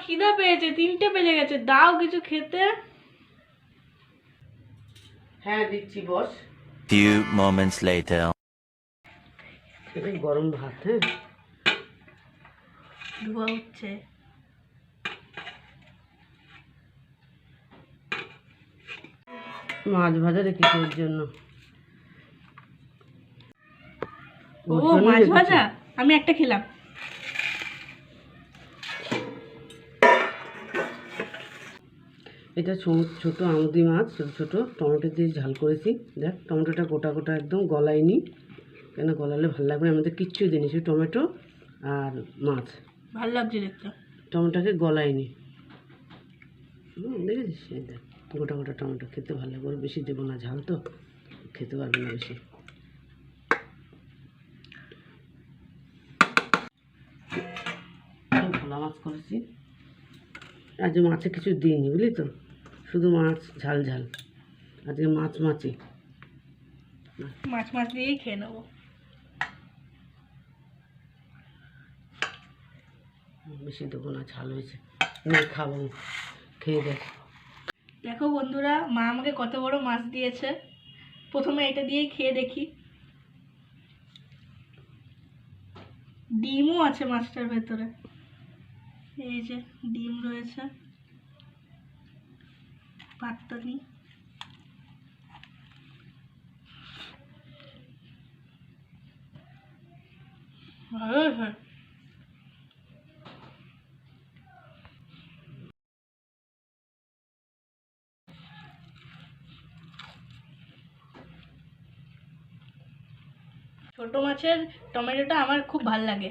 খিদে পেয়েছে, 3টে বেজে গেছে, দাও কিছু খেতে। হ্যাঁ দিচ্ছি, বস। Few moments later. এই গরম ভাত, হ্যাঁ ধোয়া উঠছে। মাছ ভাজা রেখেছি ওর জন্য। ও মাছ ভাজা, আমি একটা খেলাম। এটা ছোট আমুদি মাছ, ছোট ছোট টমেটো দিয়ে ঝাল করেছি। দেখ টমেটোটা গোটা গোটা একদম গলায়নি, কেন গলালে ভালো লাগবে। আমাদের কিচ্ছু দিইনি, শুধু টমেটো আর মাছ। ভালো লাগছে দেখতে। টমেটোকে গলায়নি, দেখেছিস? এই দেখ গোটা গোটা টমেটো, খেতে ভালো লাগবে। বেশি দেবো না, ঝাল তো খেতে পারবে না বেশি। ভোলা মাছ করেছি, আজ মাছে কিছু দিইনি, বুঝলি তো, শুধু মাছ ঝাল ঝাল। আজকে মাছ মাছি, মাছ মাছ দিয়েই খেয়ে নেবো। বেশি দেবো না, ঝাল হয়েছে। নিয়ে খাবো, খেয়ে দেখ। দেখো বন্ধুরা, মা আমাকে কত বড় মাছ দিয়েছে। প্রথমে এটা দিয়েই খেয়ে দেখি। ডিমও আছে মাছটার ভেতরে, এই যে ডিম রয়েছে, পাততানি। ভালো হ্যাঁ। ছোট মাছের টমেটোটা আমার খুব ভাল লাগে।